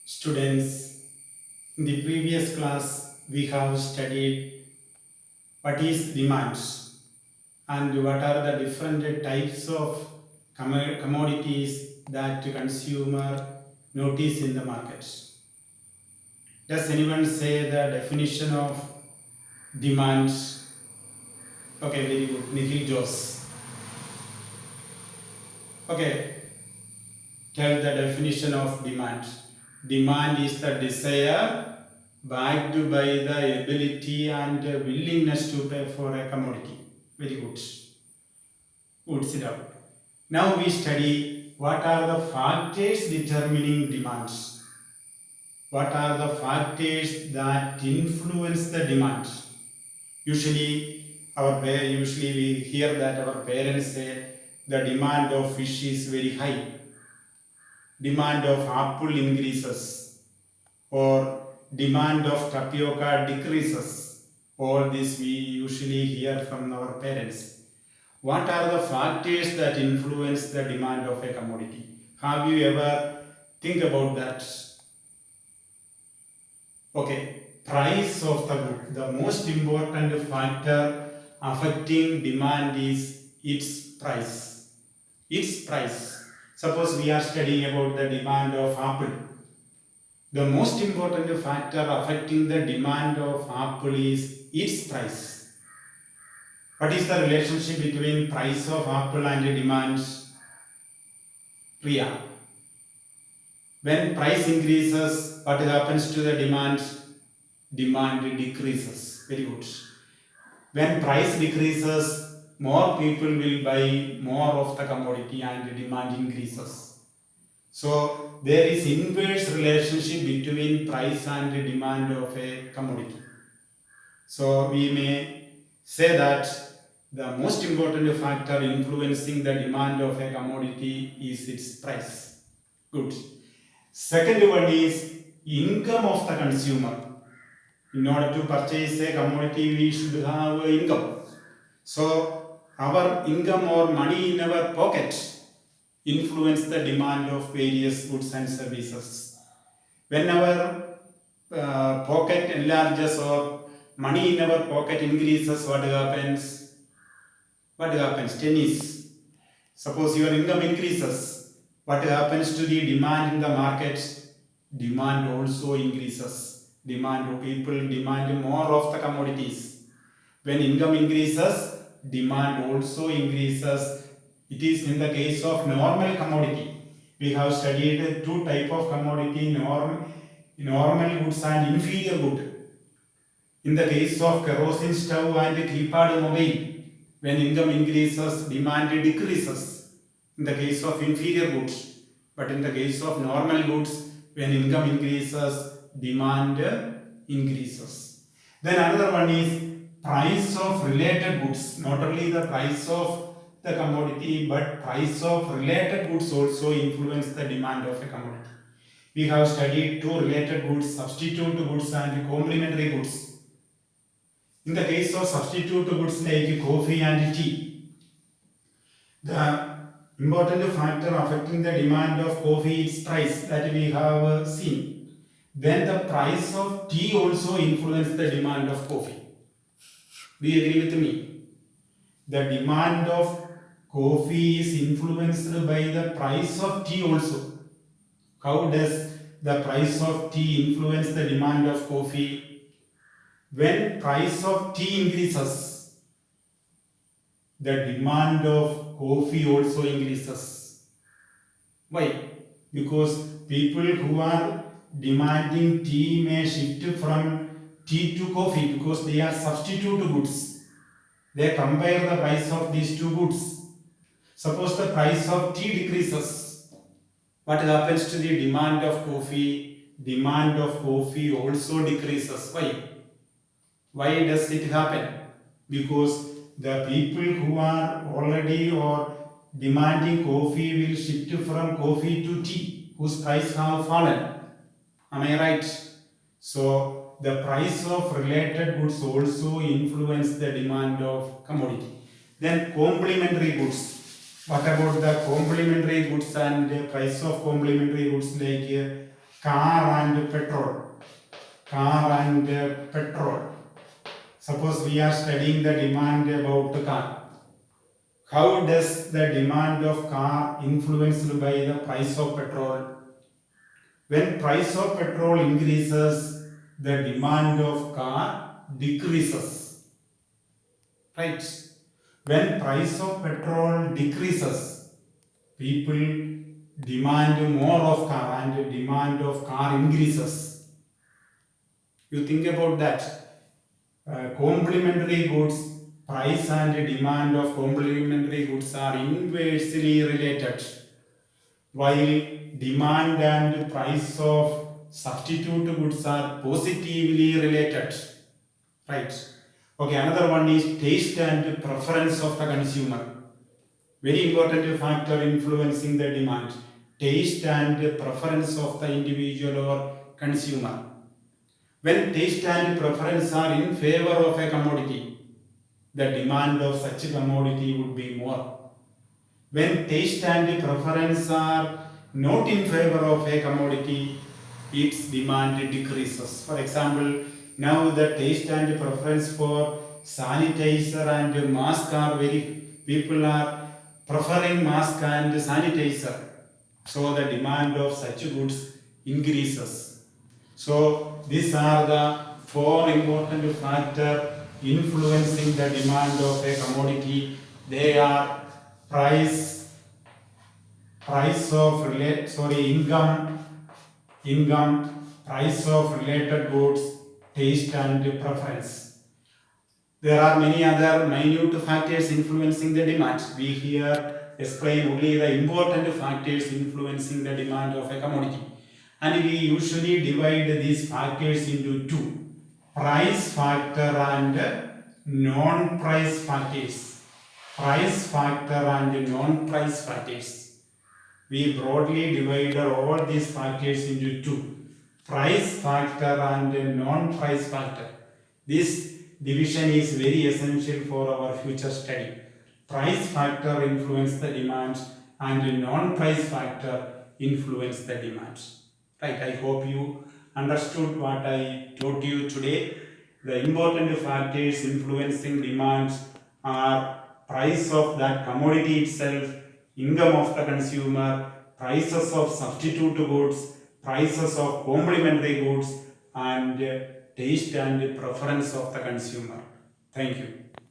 Students, in the previous class we have studied what is demands and what are the different types of commodities that consumer notice in the markets. Does anyone say the definition of demands? Okay, very good. Nikhil Jos. Okay, tell the definition of demand. Demand is the desire backed by the ability and willingness to pay for a commodity. Very good. Good, sit down. Now we study what are the factors determining demands. What are the factors that influence the demand? Usually we hear that our parents say the demand of fish is very high. Demand of apple increases or demand of tapioca decreases. All this we usually hear from our parents. What are the factors that influence the demand of a commodity? Have you ever think about that? Okay, price of the good. The most important factor affecting demand is its price. Its price. Suppose we are studying about the demand of apple. The most important factor affecting the demand of apple is its price. What is the relationship between price of apple and demand? Priya. When price increases, what happens to the demand? Demand decreases. Very good. When price decreases, more people will buy more of the commodity and demand increases. So there is inverse relationship between price and demand of a commodity. So we may say that the most important factor influencing the demand of a commodity is its price. Good. Second one is income of the consumer. In order to purchase a commodity, we should have income. So our income or money in our pocket influence the demand of various goods and services. When our pocket enlarges or money in our pocket increases, what happens? What happens? Tennis. Suppose your income increases, what happens to the demand in the market? Demand also increases. People demand more of the commodities. When income increases, demand also increases. It is in the case of normal commodity. We have studied two type of commodity, normal goods and inferior good. In the case of kerosene stove and keypad mobile, when income increases, demand decreases. In the case of inferior goods, but in the case of normal goods, when income increases, demand increases. Then another one is price of related goods. Not only the price of the commodity, but price of related goods also influence the demand of a commodity. We have studied two related goods, substitute goods and complementary goods. In the case of substitute goods like coffee and tea, the important factor affecting the demand of coffee is price that we have seen. Then the price of tea also influences the demand of coffee. Do you agree with me? The demand of coffee is influenced by the price of tea also. How does the price of tea influence the demand of coffee? When price of tea increases, the demand of coffee also increases. Why? Because people who are demanding tea may shift from tea to coffee because they are substitute goods. They compare the price of these two goods. Suppose the price of tea decreases, what happens to the demand of coffee? Demand of coffee also decreases. Why? Why does it happen? Because the people who are already or demanding coffee will shift from coffee to tea, whose price have fallen. Am I right? So the price of related goods also influence the demand of commodity. Then complementary goods. What about the complementary goods and the price of complementary goods like car and petrol. Car and petrol. Suppose we are studying the demand about the car. How does the demand of car influenced by the price of petrol? When price of petrol increases, the demand of car decreases. Right? When price of petrol decreases, people demand more of car and demand of car increases. You think about that. Complementary goods, price and demand of complementary goods are inversely related, while demand and price of substitute goods are positively related. Right? Okay, another one is taste and preference of the consumer. Very important factor influencing the demand. Taste and preference of the individual or consumer. When taste and preference are in favor of a commodity, the demand of such a commodity would be more. When taste and preference are not in favor of a commodity, its demand decreases. For example, now the taste and preference for sanitizer and mask are people are preferring mask and sanitizer. So the demand of such goods increases. So these are the four important factors influencing the demand of a commodity. They are price, income, price of related goods, taste and preference. There are many other minute factors influencing the demand. We here explain only the important factors influencing the demand of a commodity. And we usually divide these factors into two: price factor and non-price factors. Price factor and non-price factors. We broadly divide all these factors into two: price factor and non-price factor. This division is very essential for our future study. Price factor influence the demand and non-price factor influence the demand. Right, I hope you understood what I taught you today. The important factors influencing demand are price of that commodity itself, income of the consumer, prices of substitute goods, prices of complementary goods, and taste and preference of the consumer. Thank you.